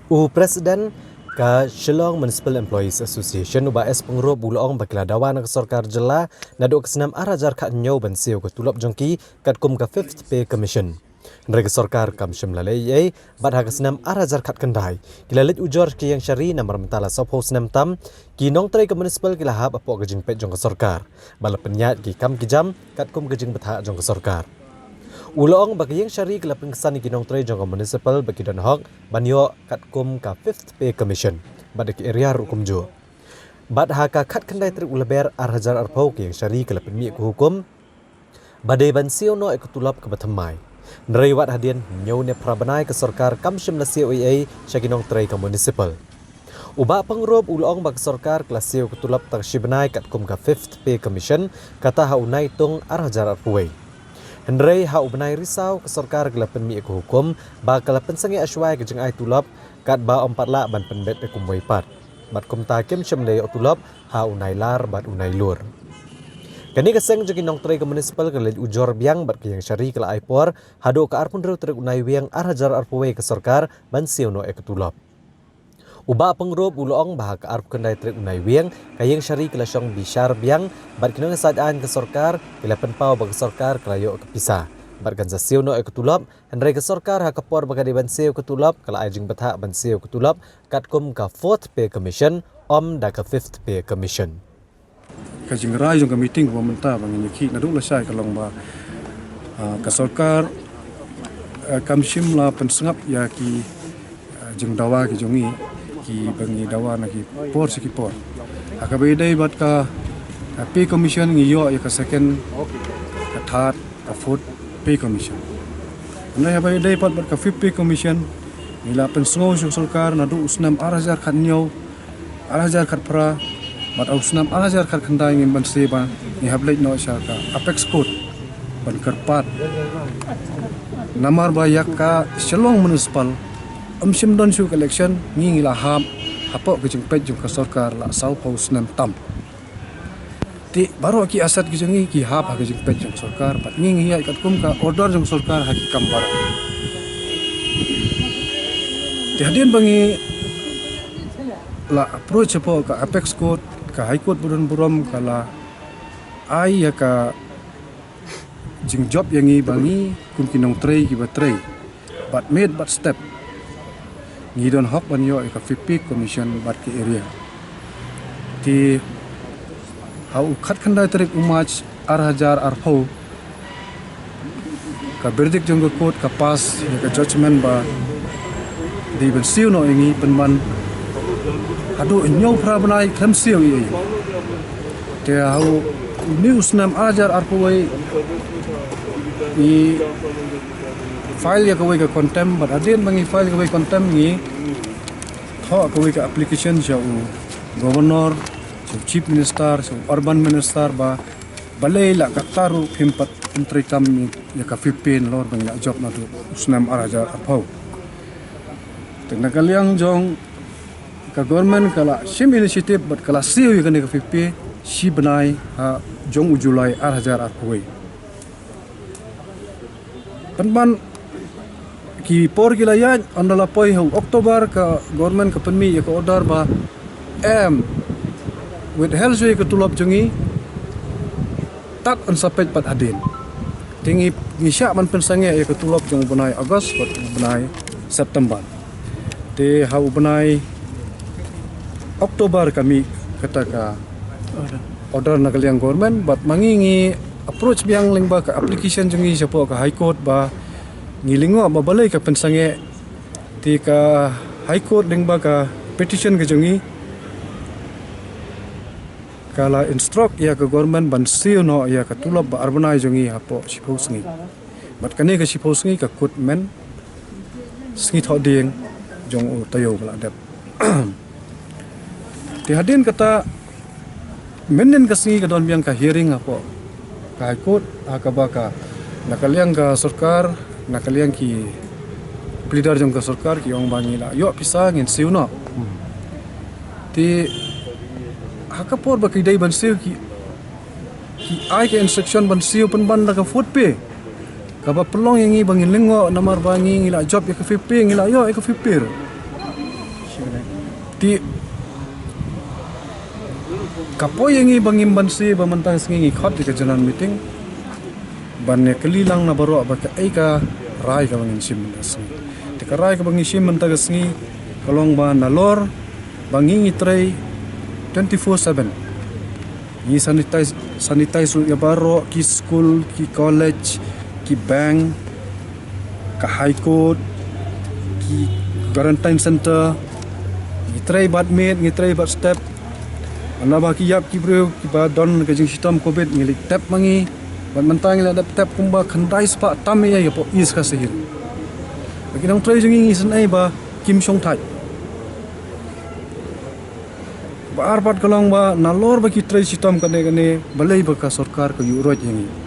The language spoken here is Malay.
Presiden ka Shillong Municipal Employees Association uba es pengurup bulong bakila dawan ke sarkar jela nadu kesenam arajar kak nyau bansiu ke tulop jongki kat kum ka 5th Pay Commission. Mereka sarkar kam shimlalai ye badha kesenam arajar kat kendai kilalit ujor ki yang syari namar mentala sopho senam tam ki nong trai ke municipal kilahap apo ke jingpet jong ke sarkar bala penyat ki kam ki jam kat kum ke jing betha jong ke sarkar. Ulong bagi yang syari ke lapang kesan kinong tray jangka municipal bagi dan hok banyo kat kum ka 5th Pay Commission pada ke area hukum jo. Bad haka kat kendai trik ulaber arhajar arpau ke yang syari ke lapang mi ke hukum badai bansio no ekutulap ke batamai. Nerai wat hadian nyau ne prabanai ke sarkar kam syim lasio ea syakinong tray ke municipal. Uba pengurup ulong bagi sarkar kelasio ketulap takshibanai kat kum ka 5th Pay Commission kata haunai tung arhajar arpauai. Hendrai hau benai risau ke sarkar gelapan mi ke hukum ba kalapan sangi aswai ke jengai tulap kat ba 4 lak ban penbet ke kumwai pat. Bat kum takim syamlai tulap hau unai lar bat unai lur. Kani keseng jengki nong tray ke municipal ke lej ujor biang bat ke yang syari ke la aipor hado ke arpun ru trik unai wiang arhajar arpuwe ke sarkar ban siono ke tulap. Uba pengurup ulong bah ke arp kendai trik unai wiang kayang syari ke lasyong bishar biang bat kinong sadaan ke sarkar kila penpau bagi sarkar kelayo ke pisah. Bat ganza siu no ke tulap hendrai ke sarkar ha kapor bagadi ban siu ke tulap kala ajing betha ban siu ke tulap kat kum ka 4th Pay Commission om da ka 5th Pay Commission. Kajing rai jong ka meeting pemerintah bangin ki naduk lasai kalong ba ka sarkar kamshim la pensengap ya ki jeng dawa ki jongi ki bangi dawa na ki por si ki por akabai dai bat ka Pay Commission ngi yo ya ka second ka third ka 4th Pay Commission nai abai dai bat ka 5th Pay Commission nila pensengau jong sarkar nadu usnam arajar khat nyau arajar khat pra bat usnam arajar khat khandai ngin ban seba ni hablai no sha ka apex code ban karpat namar ba yakka Shillong municipal amsim don su election ngi la ham hapo ke jengpet jong ka sarkar la sau paus nam tam ti baro ki asat ki jengi ki hap ke jengpet jong sarkar pat ngi ya kat kum ka order jong sarkar haki kam bara ti hadin bangi la approach po ka apex court ka high court buron burom kala ai ya ka jing job yang ngi bangi kum kinong tray ki batray but made but step ngidon hok banyo ka 5th Pay Commission bat ke area ti hau khat khandai tarik umaj arhajar arpau ka verdict jong court ka pass ka judgment ba di ben siu no ingi penman hadu nyau pra banai kham siu i te hau news nam arhajar arpau i file ya kawai ka contempt but adin bangi file kawai contempt ni tho kawai ka application jau governor jau chief minister jau urban minister ba balai la ka taru himpat entry kam ni ya ka 15 lor bangi job na tu usnam arajar apau tengna kaliang jong ka government kala sim initiative but kala siu ya ka 50 si benai ha jong ujulai arajar apau penban ki por gilayan andala poi ho Oktober ka government ka penmi ya ka order ba with health way ka tulap jongi tak an sapet pat adin tingi ngisya man pensange ya ka tulap jong benai Agos pat benai September te hau benai Oktober kami kata ka order na kaliang government but mangingi approach biang lingba ka application jongi siapa ka high court ba ngilingo ba balai ka pensange ti ka high court lingba ka petition ka jongi kala instruct ya ka government ban siu no ya ka tulab ba arbanai jongi hapo sipos ngi bat kani ka sipos ngi ka court men sngi tho ding jong u tayo bala dep ti hadin kata menen ka sngi ka don biang ka hearing hapo ka high court ka ba ka nakaliang ka sarkar nakaliang ki pleader jong ka sarkar ki ong bangi la yo pisang in siu no ti hakapor ba kidai ban siu ki ai ka instruction ban siu pen ban ka 4th Pay ka ba pelong yang bangin lengo namar bangi ngila job ya ka 50 ngila yo ka 50 Ti kapo yangi bangim bansi bamantang singi khot di kajanan meeting banne kelilang na baro baka aika rai ka bangin sim singi ti karai ka bangin sim manta ka singi kalong ba nalor bangin itrai 24/7 ni sanitize ya baro ki school ki college ki bank ka high court ki quarantine center itrai badmate itrai bad step ana ba ki yap ki bro ki ba don ka jing sistem covid ngilik tap mangi ban mentang la tap kumba khandai spa tam ya po is ka sehir bagi nang trai jing isan ai ba kim song thai ba arpat kalong ba nalor ba ki trai sistem kane balai ba ka sarkar ka yuroj yangi